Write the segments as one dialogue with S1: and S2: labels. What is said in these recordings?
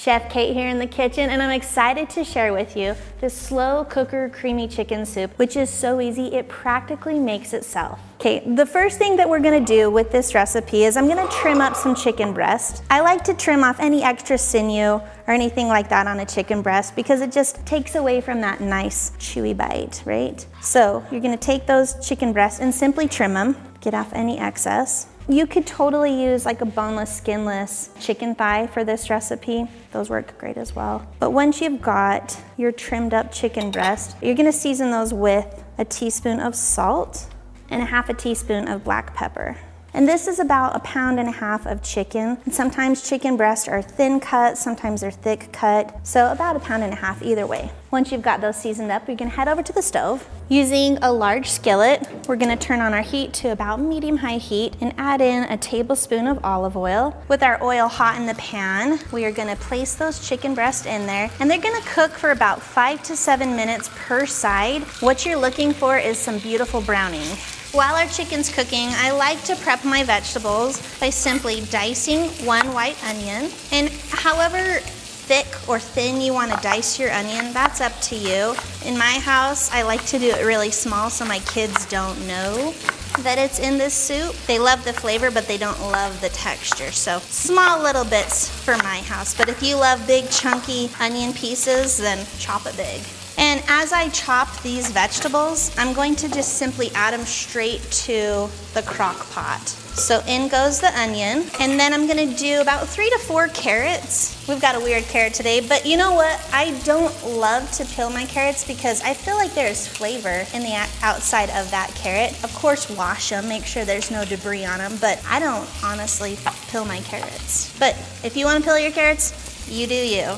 S1: Chef Kate here in the kitchen, and I'm excited to share with you this slow cooker creamy chicken soup, which is so easy, it practically makes itself. Okay, the first thing that we're gonna do with this recipe is I'm gonna trim up some chicken breast. I like to trim off any extra sinew or anything like that on a chicken breast because it just takes away from that nice chewy bite, right? So you're gonna take those chicken breasts and simply trim them, get off any excess. You could totally use like a boneless, skinless chicken thigh for this recipe. Those work great as well. But once you've got your trimmed up chicken breast, you're gonna season those with a teaspoon of salt and a half a teaspoon of black pepper. And this is about 1.5 pounds of chicken. And sometimes chicken breasts are thin cut, sometimes they're thick cut. So about 1.5 pounds either way. Once you've got those seasoned up, you're gonna head over to the stove. Using a large skillet, we're gonna turn on our heat to about medium-high heat and add in a tablespoon of olive oil. With our oil hot in the pan, we are gonna place those chicken breasts in there, and they're gonna cook for about 5 to 7 minutes per side. What you're looking for is some beautiful browning. While our chicken's cooking, I like to prep my vegetables by simply dicing 1 white onion. And however thick or thin you want to dice your onion, that's up to you. In my house, I like to do it really small so my kids don't know that it's in this soup. They love the flavor, but they don't love the texture. So small little bits for my house. But if you love big chunky onion pieces, then chop it big. And as I chop these vegetables, I'm going to just simply add them straight to the crock pot. So in goes the onion, and then I'm gonna do about 3 to 4 carrots. We've got a weird carrot today, but you know what? I don't love to peel my carrots because I feel like there's flavor in the outside of that carrot. Of course, wash them, make sure there's no debris on them, but I don't honestly peel my carrots. But if you wanna peel your carrots, you do you.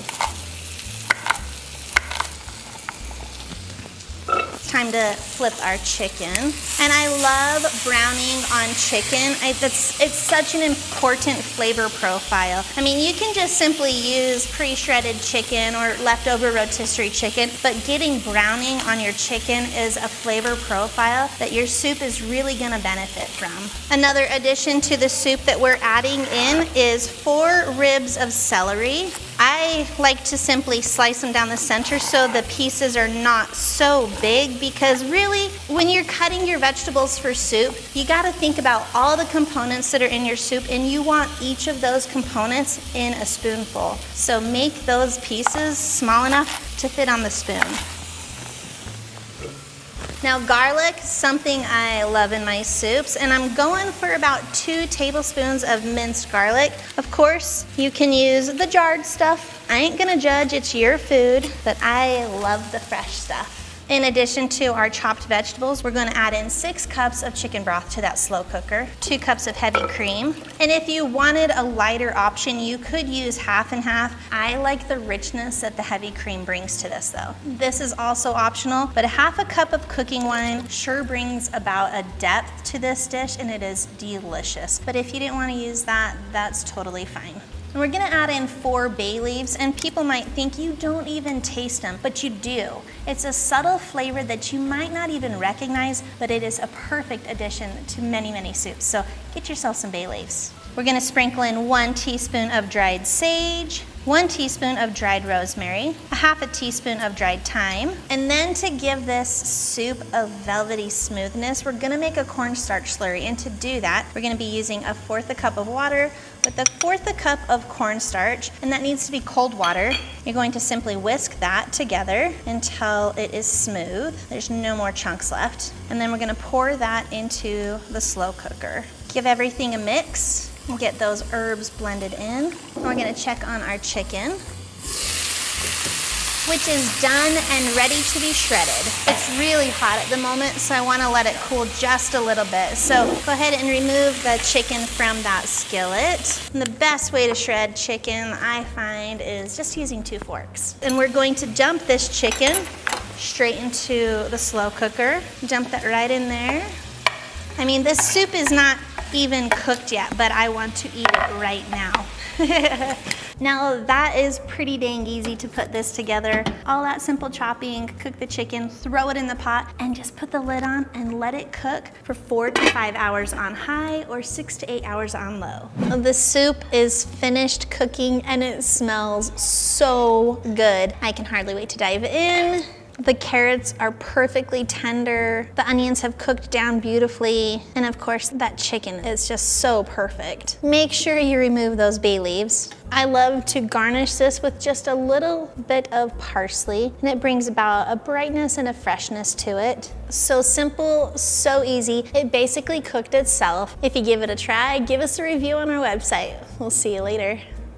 S1: Time to flip our chicken. And I love browning on chicken. It's such an important flavor profile. I mean, you can just simply use pre-shredded chicken or leftover rotisserie chicken, but getting browning on your chicken is a flavor profile that your soup is really gonna benefit from. Another addition to the soup that we're adding in is 4 ribs of celery. I like to simply slice them down the center so the pieces are not so big, because really, when you're cutting your vegetables for soup, you gotta think about all the components that are in your soup, and you want each of those components in a spoonful. So make those pieces small enough to fit on the spoon. Now garlic, something I love in my soups, and I'm going for about 2 tablespoons of minced garlic. Of course, you can use the jarred stuff. I ain't gonna judge, it's your food, but I love the fresh stuff. In addition to our chopped vegetables, we're gonna add in 6 cups of chicken broth to that slow cooker, 2 cups of heavy cream. And if you wanted a lighter option, you could use half and half. I like the richness that the heavy cream brings to this though. This is also optional, but a half a cup of cooking wine sure brings about a depth to this dish, and it is delicious. But if you didn't wanna use that, that's totally fine. And we're gonna add in 4 bay leaves, and people might think you don't even taste them, but you do. It's a subtle flavor that you might not even recognize, but it is a perfect addition to many, many soups. So get yourself some bay leaves. We're gonna sprinkle in 1 teaspoon of dried sage, 1 teaspoon of dried rosemary, a half a teaspoon of dried thyme. And then to give this soup a velvety smoothness, we're gonna make a cornstarch slurry. And to do that, we're gonna be using 1/4 cup of water with 1/4 cup of cornstarch, and that needs to be cold water. You're going to simply whisk that together until it is smooth. There's no more chunks left. And then we're gonna pour that into the slow cooker. Give everything a mix. We'll get those herbs blended in. And we're gonna check on our chicken, which is done and ready to be shredded. It's really hot at the moment, so I wanna let it cool just a little bit. So go ahead and remove the chicken from that skillet. And the best way to shred chicken, I find, is just using 2 forks. And we're going to dump this chicken straight into the slow cooker. Dump that right in there. I mean, this soup is not even cooked yet, but I want to eat it right now. Now that is pretty dang easy to put this together. All that simple chopping, cook the chicken, throw it in the pot, and just put the lid on and let it cook for 4 to 5 hours on high or 6 to 8 hours on low. The soup is finished cooking and it smells so good. I can hardly wait to dive in. The carrots are perfectly tender. The onions have cooked down beautifully. And of course, that chicken is just so perfect. Make sure you remove those bay leaves. I love to garnish this with just a little bit of parsley, and it brings about a brightness and a freshness to it. So simple, so easy. It basically cooked itself. If you give it a try, give us a review on our website. We'll see you later.